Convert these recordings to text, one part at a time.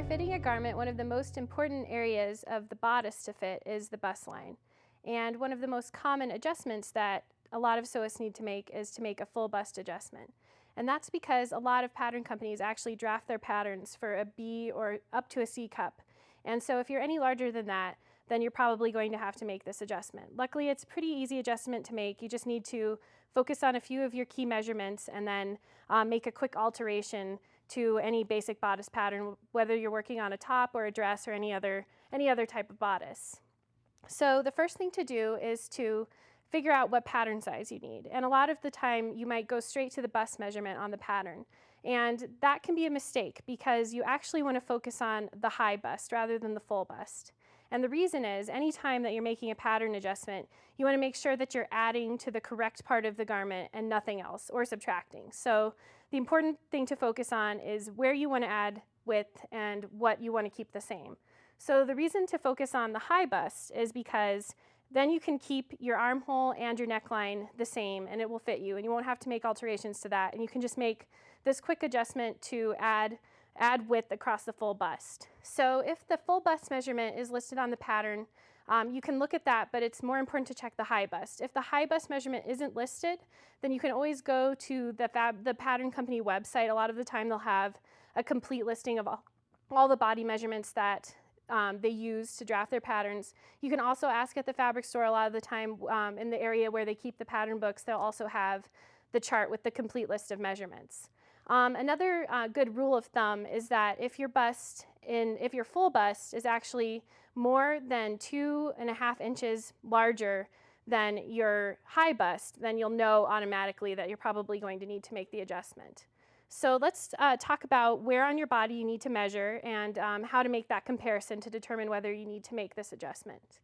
fitting a garment, one of the most important areas of the bodice to fit is the bust line. And one of the most common adjustments that a lot of sewists need to make is to make a full bust adjustment. And that's because a lot of pattern companies actually draft their patterns for a B or up to a C cup. And so if you're any larger than that, then you're probably going to have to make this adjustment. Luckily, it's a pretty easy adjustment to make. You just need to focus on a few of your key measurements and then make a quick alteration to any basic bodice pattern, whether you're working on a top or a dress or any other type of bodice. So the first thing to do is to figure out what pattern size you need. And a lot of the time, you might go straight to the bust measurement on the pattern. And that can be a mistake because you actually want to focus on the high bust rather than the full bust. And the reason is, anytime that you're making a pattern adjustment, you want to make sure that you're adding to the correct part of the garment and nothing else, or subtracting. So the important thing to focus on is where you want to add width and what you want to keep the same. So the reason to focus on the high bust is because then you can keep your armhole and your neckline the same and it will fit you, and you won't have to make alterations to that, and you can just make this quick adjustment to add width across the full bust. So if the full bust measurement is listed on the pattern, you can look at that, but it's more important to check the high bust. If the high bust measurement isn't listed, then you can always go to the pattern company website. A lot of the time they'll have a complete listing of all the body measurements that they use to draft their patterns. You can also ask at the fabric store. A lot of the time in the area where they keep the pattern books, they'll also have the chart with the complete list of measurements. Another good rule of thumb is that if your full bust is actually more than 2.5 inches larger than your high bust, then you'll know automatically that you're probably going to need to make the adjustment. So let's talk about where on your body you need to measure and how to make that comparison to determine whether you need to make this adjustment.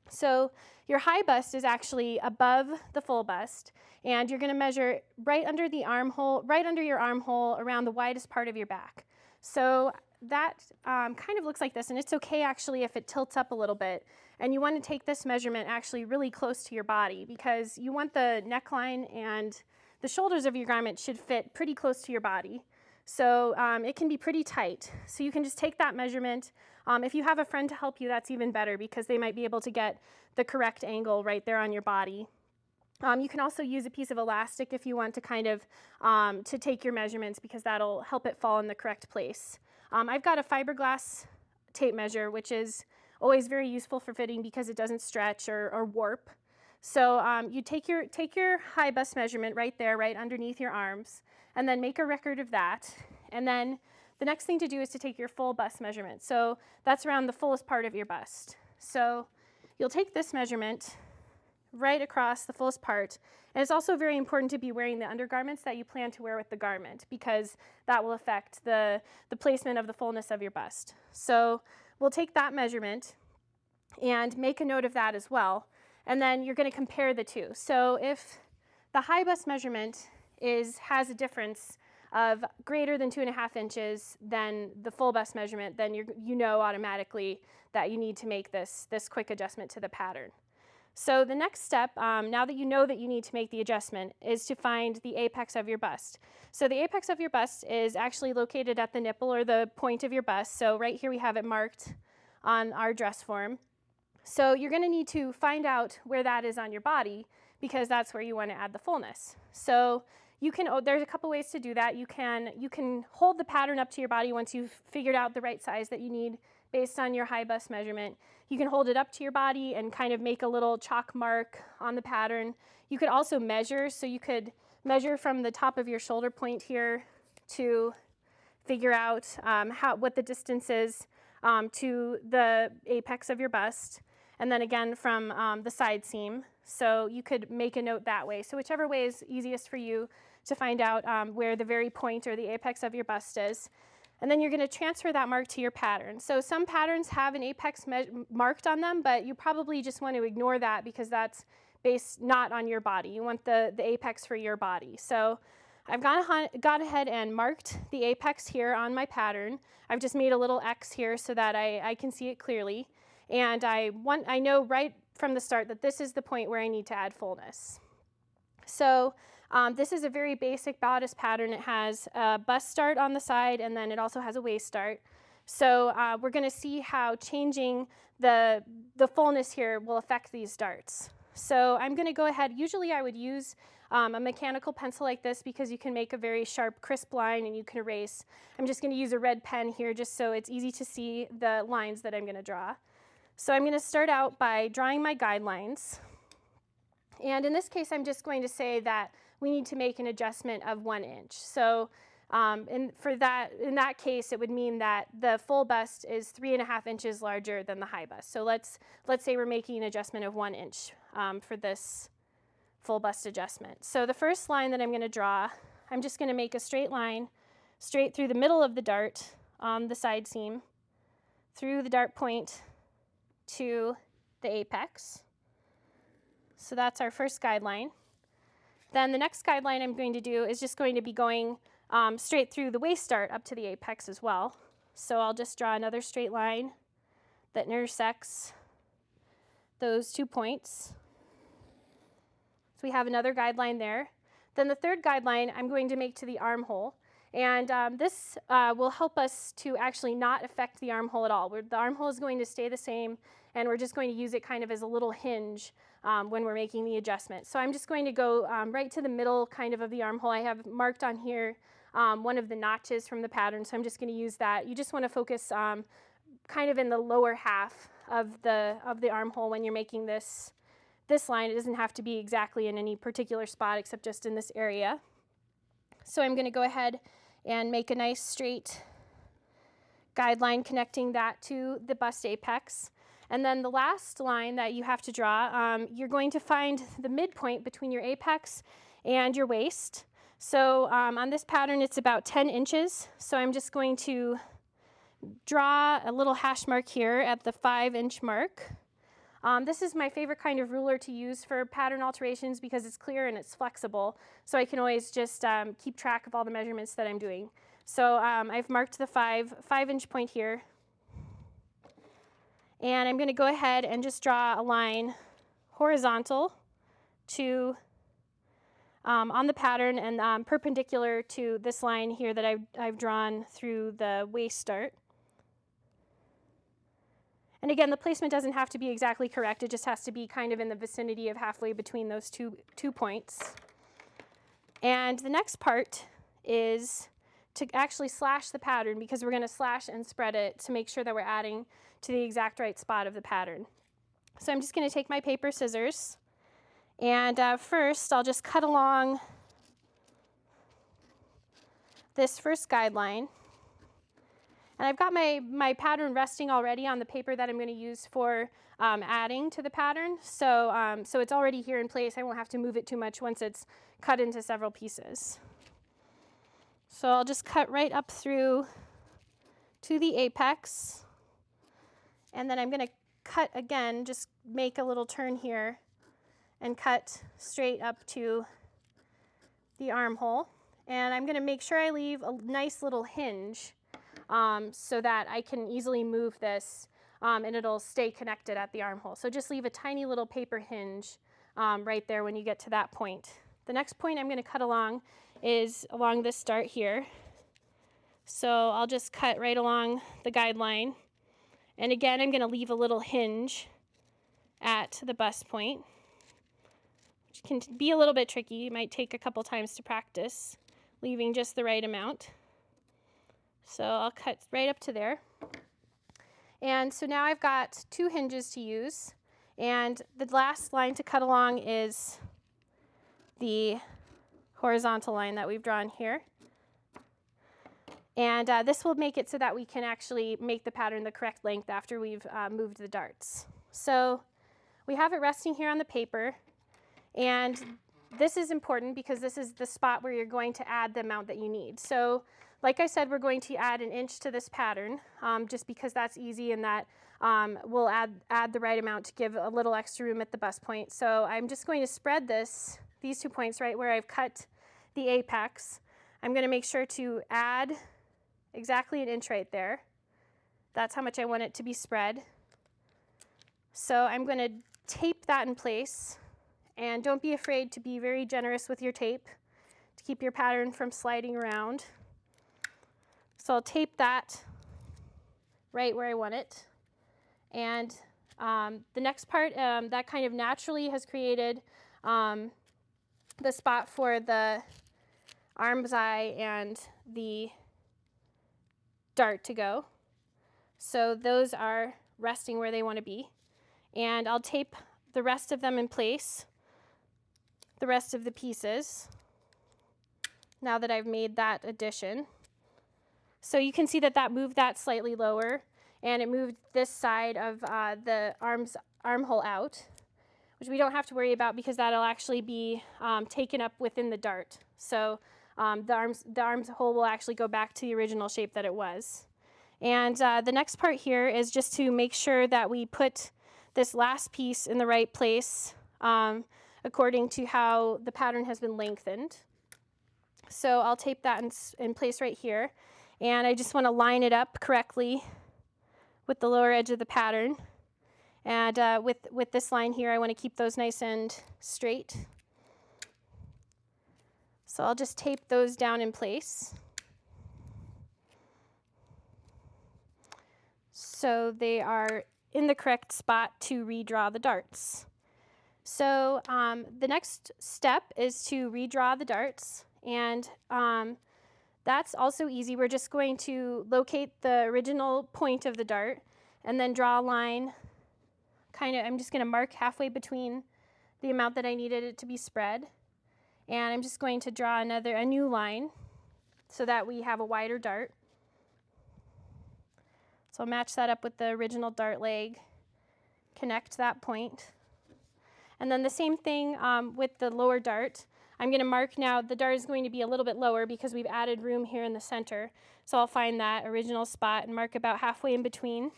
So your high bust is actually above the full bust, and you're going to measure right under your armhole around the widest part of your back. So that kind of looks like this, and it's okay actually if it tilts up a little bit, and you want to take this measurement actually really close to your body because you want the neckline and the shoulders of your garment should fit pretty close to your body. So it can be pretty tight. So you can just take that measurement. If you have a friend to help you, that's even better because they might be able to get the correct angle right there on your body. You can also use a piece of elastic if you want to kind of to take your measurements because that'll help it fall in the correct place. I've got a fiberglass tape measure, which is always very useful for fitting because it doesn't stretch or warp. So you take your high bust measurement right there, right underneath your arms, and then make a record of that. And then the next thing to do is to take your full bust measurement. So that's around the fullest part of your bust. So you'll take this measurement right across the fullest part. And it's also very important to be wearing the undergarments that you plan to wear with the garment because that will affect the placement of the fullness of your bust. So we'll take that measurement and make a note of that as well. And then you're going to compare the two. So if the high bust measurement has a difference of greater than 2.5 inches than the full bust measurement, then you know automatically that you need to make this quick adjustment to the pattern. So the next step, now that you know that you need to make the adjustment, is to find the apex of your bust. So the apex of your bust is actually located at the nipple or the point of your bust. So right here we have it marked on our dress form. So you're going to need to find out where that is on your body because that's where you want to add the fullness. So there's a couple ways to do that. You can hold the pattern up to your body once you've figured out the right size that you need based on your high bust measurement. You can hold it up to your body and kind of make a little chalk mark on the pattern. You could also measure, so you could measure from the top of your shoulder point here to figure out what the distance is to the apex of your bust. And then again from the side seam. So you could make a note that way. So whichever way is easiest for you to find out where the very point or the apex of your bust is. And then you're going to transfer that mark to your pattern. So some patterns have an apex marked on them, but you probably just want to ignore that because that's based not on your body. You want the apex for your body. So I've gone ahead and marked the apex here on my pattern. I've just made a little X here so that I can see it clearly. And I know right from the start that this is the point where I need to add fullness. So this is a very basic bodice pattern. It has a bust start on the side, and then it also has a waist start. So we're going to see how changing the fullness here will affect these darts. So I'm going to go ahead. Usually I would use a mechanical pencil like this because you can make a very sharp, crisp line and you can erase. I'm just going to use a red pen here just so it's easy to see the lines that I'm going to draw. So I'm going to start out by drawing my guidelines. And in this case, I'm just going to say that we need to make an adjustment of 1 inch. So in that case, it would mean that the full bust is 3.5 inches larger than the high bust. So let's say we're making an adjustment of 1 inch for this full bust adjustment. So the first line that I'm going to draw, I'm just going to make a straight line straight through the middle of the dart on the side seam, through the dart point to the apex. So that's our first guideline. Then the next guideline I'm going to do is just going to be going straight through the waist dart up to the apex as well. So I'll just draw another straight line that intersects those 2 points. So we have another guideline there. Then the third guideline I'm going to make to the armhole. And this will help us to actually not affect the armhole at all. The armhole is going to stay the same, and we're just going to use it kind of as a little hinge when we're making the adjustment. So I'm just going to go right to the middle kind of the armhole. I have marked on here one of the notches from the pattern, so I'm just going to use that. You just want to focus kind of in the lower half of the armhole when you're making this line. It doesn't have to be exactly in any particular spot except just in this area. So I'm going to go ahead and make a nice straight guideline connecting that to the bust apex. And then the last line that you have to draw, you're going to find the midpoint between your apex and your waist. So on this pattern, it's about 10 inches. So I'm just going to draw a little hash mark here at the 5-inch mark. This is my favorite kind of ruler to use for pattern alterations because it's clear and it's flexible. So I can always just keep track of all the measurements that I'm doing. So I've marked the 5-inch point here. And I'm going to go ahead and just draw a line horizontal to on the pattern and perpendicular to this line here that I've drawn through the waist dart. And again, the placement doesn't have to be exactly correct. It just has to be kind of in the vicinity of halfway between those two points. And the next part is to actually slash the pattern because we're going to slash and spread it to make sure that we're adding to the exact right spot of the pattern. So I'm just going to take my paper scissors, and first I'll just cut along this first guideline. And I've got my pattern resting already on the paper that I'm going to use for adding to the pattern. So, so it's already here in place. I won't have to move it too much once it's cut into several pieces. So I'll just cut right up through to the apex. And then I'm going to cut again, just make a little turn here and cut straight up to the armhole. And I'm going to make sure I leave a nice little hinge so that I can easily move this and it'll stay connected at the armhole. So just leave a tiny little paper hinge right there when you get to that point. The next point I'm going to cut along is along this dart here. So I'll just cut right along the guideline. And again, I'm going to leave a little hinge at the bust point, which can be a little bit tricky. It might take a couple times to practice, leaving just the right amount. So I'll cut right up to there. And so now I've got 2 hinges to use. And the last line to cut along is the horizontal line that we've drawn here. And this will make it so that we can actually make the pattern the correct length after we've moved the darts. So we have it resting here on the paper. And this is important because this is the spot where you're going to add the amount that you need. So like I said, we're going to add 1 inch to this pattern just because that's easy and that we'll add the right amount to give a little extra room at the bust point. So I'm just going to spread these 2 points right where I've cut the apex. I'm going to make sure to add exactly 1 inch right there. That's how much I want it to be spread. So I'm going to tape that in place. And don't be afraid to be very generous with your tape to keep your pattern from sliding around. So I'll tape that right where I want it. And the next part, that kind of naturally has created the spot for the arm's eye and the dart to go. So those are resting where they want to be. And I'll tape the rest of them in place, the rest of the pieces, now that I've made that addition. So you can see that that moved that slightly lower, and it moved this side of the armhole out, which we don't have to worry about because that'll actually be taken up within the dart. So the arm's hole will actually go back to the original shape that it was. And the next part here is just to make sure that we put this last piece in the right place according to how the pattern has been lengthened. So I'll tape that in place right here. And I just want to line it up correctly with the lower edge of the pattern. And with this line here, I want to keep those nice and straight. So I'll just tape those down in place. So they are in the correct spot to redraw the darts. So the next step is to redraw the darts, and that's also easy. We're just going to locate the original point of the dart and then draw a line. I'm just going to mark halfway between the amount that I needed it to be spread, and I'm just going to draw a new line so that we have a wider dart. So I'll match that up with the original dart leg, connect that point. And then the same thing with the lower dart. I'm going to mark now, the dart is going to be a little bit lower because we've added room here in the center. So I'll find that original spot and mark about halfway in between.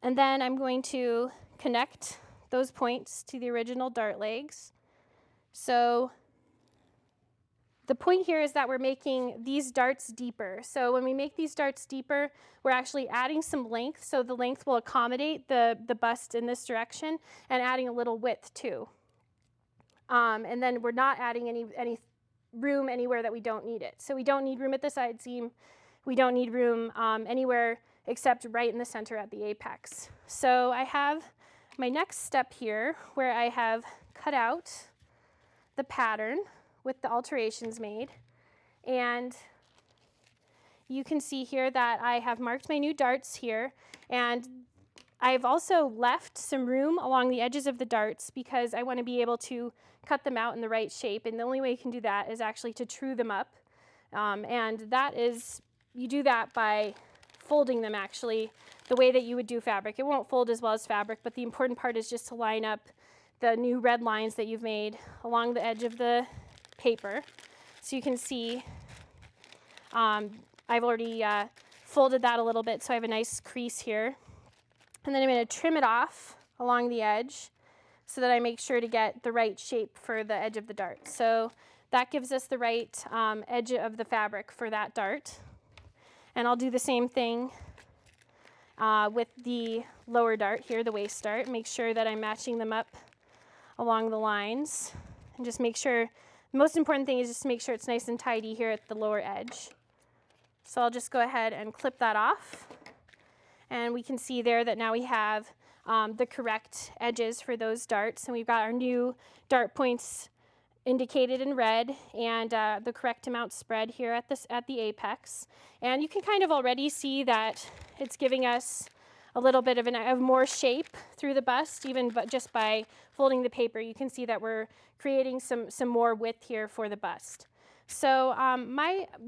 And then I'm going to connect those points to the original dart legs. So the point here is that we're making these darts deeper. So when we make these darts deeper, we're actually adding some length, so the length will accommodate the bust in this direction, and adding a little width too. And then we're not adding any room anywhere that we don't need it. So we don't need room at the side seam. We don't need room anywhere except right in the center at the apex. So I have my next step here where I have cut out the pattern with the alterations made, and you can see here that I have marked my new darts here, and I've also left some room along the edges of the darts because I want to be able to cut them out in the right shape, and the only way you can do that is actually to true them up, and you do that by folding them actually the way that you would do fabric. It won't fold as well as fabric, but the important part is just to line up the new red lines that you've made along the edge of the paper. So you can see I've already folded that a little bit, so I have a nice crease here. And then I'm going to trim it off along the edge so that I make sure to get the right shape for the edge of the dart. So that gives us the right edge of the fabric for that dart. And I'll do the same thing with the lower dart here, the waist dart. Make sure that I'm matching them up along the lines, and just make sure. The most important thing is just to make sure it's nice and tidy here at the lower edge. So I'll just go ahead and clip that off. And we can see there that now we have the correct edges for those darts. And we've got our new dart points indicated in red, and the correct amount spread here at the apex. And you can kind of already see that it's giving us a little bit of more shape through the bust, even just by folding the paper. You can see that we're creating some more width here for the bust. So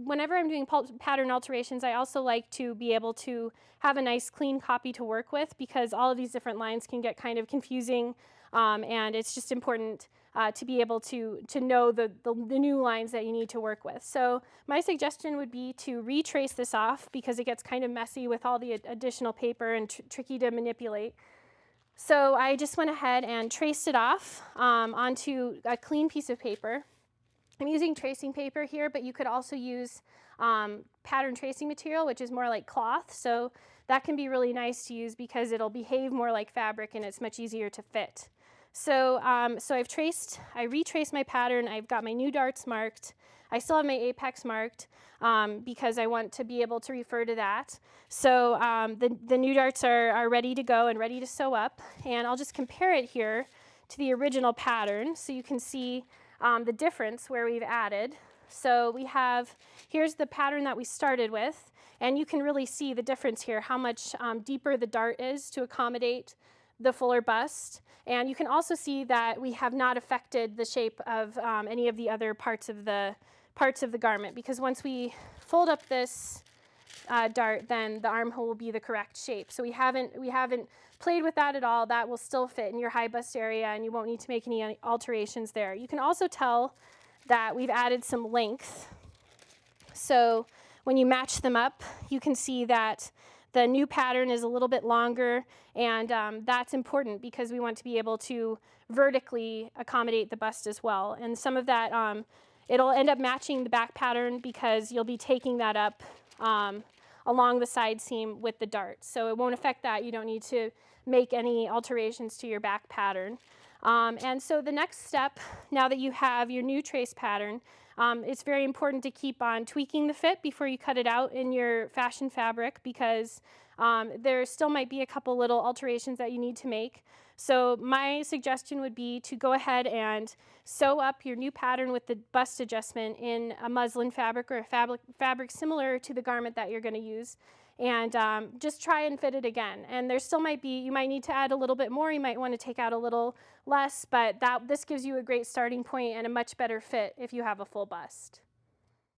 whenever I'm doing pattern alterations, I also like to be able to have a nice clean copy to work with, because all of these different lines can get kind of confusing, and it's just important to be able to know the new lines that you need to work with. So my suggestion would be to retrace this off, because it gets kind of messy with all the additional paper and tricky to manipulate. So I just went ahead and traced it off onto a clean piece of paper. I'm using tracing paper here, but you could also use pattern tracing material, which is more like cloth. So that can be really nice to use because it'll behave more like fabric and it's much easier to fit. So I retraced my pattern. I've got my new darts marked. I still have my apex marked because I want to be able to refer to that. So the new darts are ready to go and ready to sew up. And I'll just compare it here to the original pattern so you can see the difference where we've added. So here's the pattern that we started with, and you can really see the difference here, how much deeper the dart is to accommodate the fuller bust. And you can also see that we have not affected the shape of any of the other parts of the garment, because once we fold up this dart, then the armhole will be the correct shape. So we haven't played with that at all. That will still fit in your high bust area, and you won't need to make any alterations there. You can also tell that we've added some length. So when you match them up, you can see that the new pattern is a little bit longer, and that's important because we want to be able to vertically accommodate the bust as well. And some of that, it'll end up matching the back pattern because you'll be taking that up along the side seam with the dart. So it won't affect that. You don't need to make any alterations to your back pattern. And so the next step, now that you have your new trace pattern, it's very important to keep on tweaking the fit before you cut it out in your fashion fabric, because there still might be a couple little alterations that you need to make. So my suggestion would be to go ahead and sew up your new pattern with the bust adjustment in a muslin fabric or a fabric similar to the garment that you're going to use, and just try and fit it again. And there still might be, you might need to add a little bit more, you might want to take out a little less, but this gives you a great starting point and a much better fit if you have a full bust.